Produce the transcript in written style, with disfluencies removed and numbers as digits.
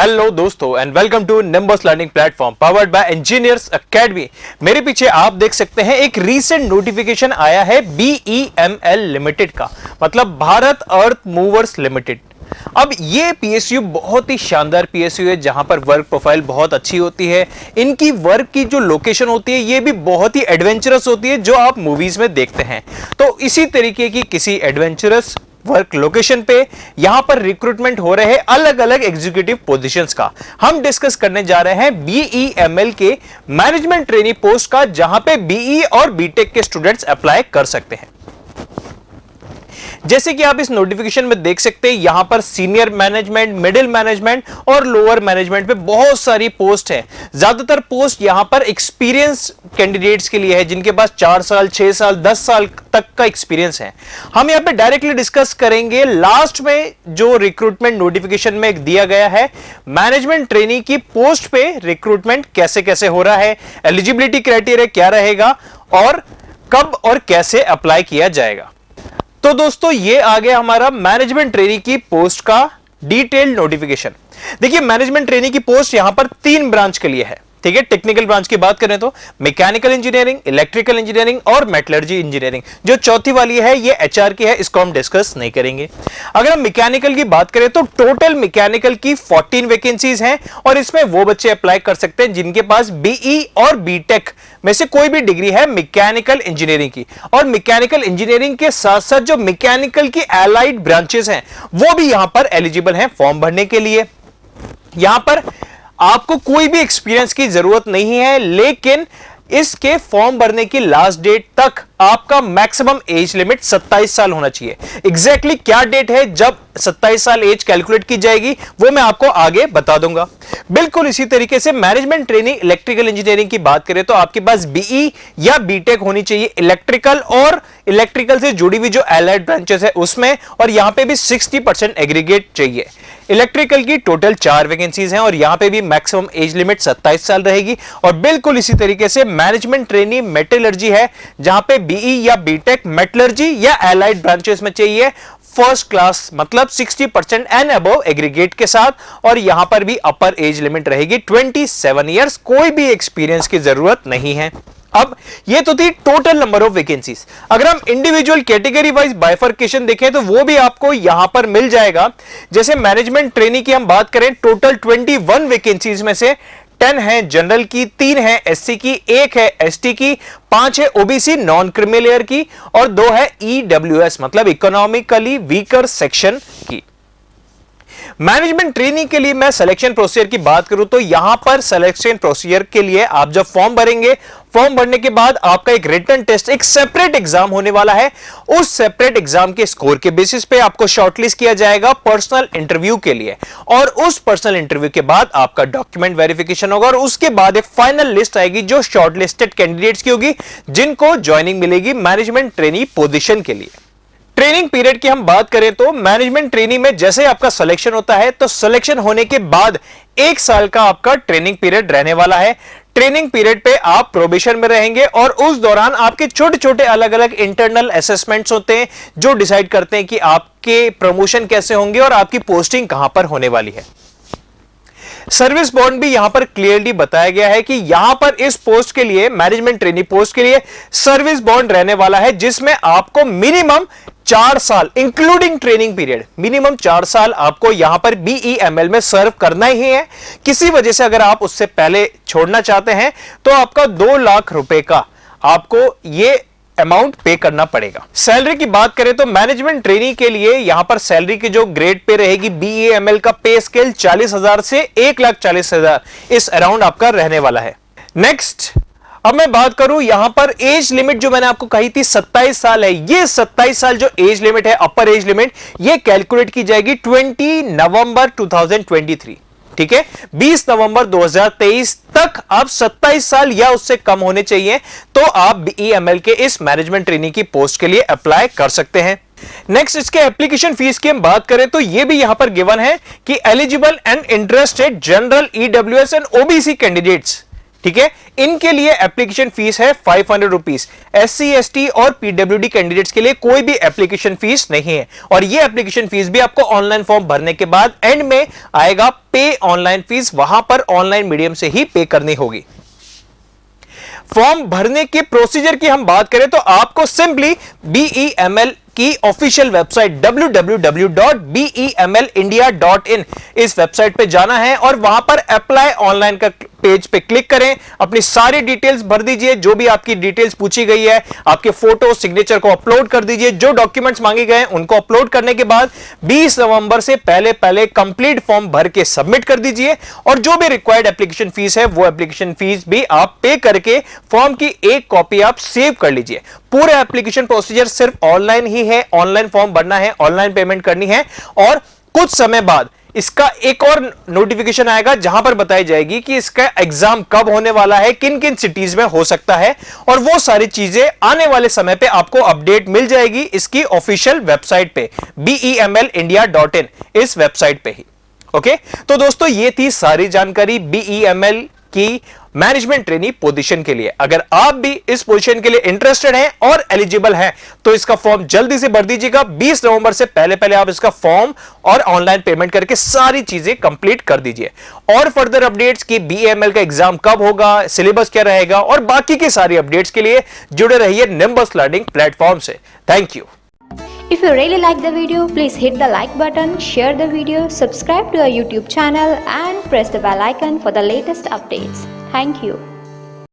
Hello दोस्तों and welcome to Nimbus learning platform powered by Engineers Academy. मेरे पीछे आप देख सकते हैं एक रीसेंट नोटिफिकेशन आया है BEML लिमिटेड का, मतलब भारत अर्थ मूवर्स लिमिटेड। अब ये पीएसयू बहुत ही शानदार पीएसयू है जहां पर वर्क प्रोफाइल बहुत अच्छी होती है। इनकी वर्क की जो लोकेशन होती है ये भी बहुत ही एडवेंचरस होती है जो आप मूवीज में देखते हैं। तो इसी तरीके की किसी एडवेंचरस वर्क लोकेशन पे यहां पर रिक्रूटमेंट हो रहे हैं अलग अलग एग्जीक्यूटिव पोजीशंस का। हम डिस्कस करने जा रहे हैं BEML के मैनेजमेंट ट्रेनी पोस्ट का, जहां पे BE और BTech के स्टूडेंट्स अप्लाई कर सकते हैं। जैसे कि आप इस नोटिफिकेशन में देख सकते हैं, यहां पर सीनियर मैनेजमेंट, मिडिल मैनेजमेंट और लोअर मैनेजमेंट पे बहुत सारी पोस्ट है। ज्यादातर पोस्ट यहां पर एक्सपीरियंस कैंडिडेट्स के लिए है जिनके पास 4 साल, 6 साल, 10 साल तक का एक्सपीरियंस है। हम यहां पे डायरेक्टली डिस्कस करेंगे लास्ट में जो रिक्रूटमेंट नोटिफिकेशन में दिया गया है, मैनेजमेंट ट्रेनी की पोस्ट पे रिक्रूटमेंट कैसे कैसे हो रहा है, एलिजिबिलिटी क्राइटेरिया क्या रहेगा और कब और कैसे अप्लाई किया जाएगा। तो दोस्तों ये आ गया हमारा मैनेजमेंट ट्रेनी की पोस्ट का डिटेल्ड नोटिफिकेशन। देखिए, मैनेजमेंट ट्रेनी की पोस्ट यहां पर 3 ब्रांच के लिए है। ठीक है, टेक्निकल ब्रांच की बात करें तो मैकेनिकल इंजीनियरिंग, इलेक्ट्रिकल इंजीनियरिंग और मेटलर्जी इंजीनियरिंग। जो चौथी वाली है ये HR की है, इसको हम डिस्कस नहीं करेंगे। अगर हम मैकेनिकल की बात करें तो टोटल मैकेनिकल की 14 वैकेंसीज हैं और इसमें वो बच्चे अप्लाई कर सकते हैं जिनके पास BE और BTech में से कोई भी डिग्री है मैकेनिकल इंजीनियरिंग की। और मैकेनिकल इंजीनियरिंग के साथ साथ जो मैकेनिकल की एलाइड ब्रांचेस हैं वो भी यहां पर एलिजिबल हैं फॉर्म भरने के लिए। यहां पर आपको कोई भी एक्सपीरियंस की जरूरत नहीं है, लेकिन इसके फॉर्म भरने की लास्ट डेट तक आपका मैक्सिमम एज लिमिट 27 साल होना चाहिए। एग्जैक्टली क्या डेट है जब 27 साल एज कैलकुलेट की जाएगी वो मैं आपको आगे बता दूंगा। बिल्कुल इसी तरीके से मैनेजमेंट ट्रेनिंग इलेक्ट्रिकल इंजीनियरिंग की बात करें तो आपके पास BE या BTech होनी चाहिए इलेक्ट्रिकल और इलेक्ट्रिकल से जुड़ी हुई जो एलाइड ब्रांचेस है उसमें, और यहां पे भी 60% एग्रीगेट चाहिए। इलेक्ट्रिकल की टोटल 4 वैकेंसीज हैं और यहां पे भी मैक्सिमम एज लिमिट 27 साल रहेगी। और बिल्कुल इसी तरीके से मैनेजमेंट ट्रेनी मेटलर्जी है जहां पे BE या BTech मेटलर्जी या एलाइड ब्रांचेस में चाहिए फर्स्ट क्लास, मतलब 60% एंड अबव एग्रीगेट के साथ, और यहां पर भी अपर एज लिमिट रहेगी 27 ईयर्स। कोई भी एक्सपीरियंस की जरूरत नहीं है। अब ये तो थी टोटल नंबर ऑफ वैकेंसीज। अगर हम इंडिविजुअल कैटेगरी वाइज बाइफर्केशन देखें तो वो भी आपको यहां पर मिल जाएगा। जैसे मैनेजमेंट ट्रेनी की हम बात करें, टोटल 21 वैकेंसीज में से 10 है जनरल की, 3 है SC की, 1 है ST की, 5 है OBC नॉन क्रीमी लेयर की और 2 है EWS मतलब इकोनॉमिकली वीकर सेक्शन की। मैनेजमेंट ट्रेनी के लिए मैं सिलेक्शन प्रोसीजर की बात करूं तो यहां पर सिलेक्शन प्रोसीजर के लिए आप जब फॉर्म भरेंगे, फॉर्म भरने के बाद आपका एक रिटन टेस्ट, एक सेपरेट एग्जाम होने वाला है। उस सेपरेट एग्जाम के स्कोर के बेसिस पे आपको शॉर्टलिस्ट किया जाएगा पर्सनल इंटरव्यू के लिए, और उस पर्सनल इंटरव्यू के बाद आपका डॉक्यूमेंट वेरिफिकेशन होगा और उसके बाद एक फाइनल लिस्ट आएगी जो शॉर्टलिस्टेड कैंडिडेट्स की होगी जिनको ज्वाइनिंग मिलेगी मैनेजमेंट ट्रेनी पोजीशन के लिए। ट्रेनिंग पीरियड की हम बात करें तो मैनेजमेंट ट्रेनिंग में जैसे आपका सिलेक्शन होता है तो सिलेक्शन होने के बाद 1 साल का आपका ट्रेनिंग पीरियड रहने वाला है। ट्रेनिंग पीरियड पे आप प्रोबेशन में रहेंगे और उस दौरान आपके छोटे छोटे अलग अलग इंटरनल असेसमेंट्स होते हैं जो डिसाइड करते हैं कि आपके प्रमोशन कैसे होंगे और आपकी पोस्टिंग कहां पर होने वाली है। सर्विस बॉन्ड भी यहां पर क्लियरली बताया गया है कि यहां पर इस पोस्ट के लिए, मैनेजमेंट ट्रेनी पोस्ट के लिए सर्विस बॉन्ड रहने वाला है जिसमें आपको मिनिमम 4 साल इंक्लूडिंग ट्रेनिंग पीरियड, मिनिमम 4 साल आपको यहां पर BEML में सर्व करना ही है। किसी वजह से अगर आप उससे पहले छोड़ना चाहते हैं तो आपका 2 लाख रुपए का आपको ये अमाउंट पे करना पड़ेगा। सैलरी की बात करें तो मैनेजमेंट ट्रेनी के लिए यहां पर सैलरी की जो ग्रेड पे रहेगी, BEML का पे स्केल 40,000 से 1,40,000 इस अराउंड आपका रहने वाला है। नेक्स्ट अब मैं बात करूं, यहां पर एज लिमिट जो मैंने आपको कही थी 27 साल है, ये 27 साल जो एज लिमिट है, अपर एज लिमिट, ये कैलकुलेट की जाएगी 20 नवंबर 2023। ठीक है, 20 नवंबर 2023 तक आप 27 साल या उससे कम होने चाहिए तो आप BEML के इस मैनेजमेंट ट्रेनी की पोस्ट के लिए अप्लाई कर सकते हैं। नेक्स्ट इसके एप्लीकेशन फीस की हम बात करें तो यह भी यहां पर गिवन है कि eligible and interested general EWS and OBC candidates ठीक है। इनके लिए एप्लीकेशन फीस है 500 रुपीज। SC ST और PWD कैंडिडेट्स के लिए कोई भी एप्लीकेशन फीस नहीं है, और ये एप्लीकेशन फीस भी आपको ऑनलाइन फॉर्म भरने के बाद एंड में आएगा पे ऑनलाइन फीस, वहां पर ऑनलाइन मीडियम से ही पे करनी होगी। फॉर्म भरने के प्रोसीजर की हम बात करें तो आपको सिंपली BEML की ऑफिशियल वेबसाइट www.bemelindia.in इस वेबसाइट पे जाना है और वहां पर अप्लाई ऑनलाइन का पेज पे क्लिक करें, अपनी सारी डिटेल्स भर दीजिए, जो भी आपकी डिटेल्स पूछी गई है, आपके फोटो सिग्नेचर को अपलोड कर दीजिए, जो डॉक्यूमेंट्स मांगे गए हैं उनको अपलोड करने के बाद 20 नवंबर से पहले कंप्लीट फॉर्म भर के सबमिट कर दीजिए, और जो भी रिक्वायर्ड एप्लीकेशन फीस है वो एप्लीकेशन फीस भी आप पे करके फॉर्म की एक कॉपी आप सेव कर लीजिए। पूरे एप्लीकेशन प्रोसीजर सिर्फ ऑनलाइन ही है, ऑनलाइन फॉर्म भरना है, ऑनलाइन पेमेंट करनी है, और कुछ समय बाद इसका एक और नोटिफिकेशन आएगा जहां पर बताई जाएगी कि इसका एग्जाम कब होने वाला है, किन किन सिटीज में हो सकता है, और वो सारी चीजें आने वाले समय पे आपको अपडेट मिल जाएगी इसकी ऑफिशियल वेबसाइट पे bemelindia.in इस वेबसाइट पे ही। ओके, तो दोस्तों ये थी सारी जानकारी BEML की मैनेजमेंट ट्रेनी पोजीशन के लिए। अगर आप भी इस पोजीशन के लिए इंटरेस्टेड हैं और एलिजिबल हैं तो इसका फॉर्म जल्दी से भर दीजिएगा। 20 नवंबर से पहले आप इसका फॉर्म और ऑनलाइन पेमेंट करके सारी चीजें कंप्लीट कर दीजिए। और फर्दर अपडेट्स की BEML का एग्जाम कब होगा, सिलेबस क्या रहेगा, और बाकी की सारी अपडेट्स के लिए जुड़े रहिए निम्बस लर्निंग प्लेटफॉर्म से। Thank you. If you really like the video, please hit the like button, share the video, subscribe to our YouTube channel and press the bell icon for the latest updates. Thank you.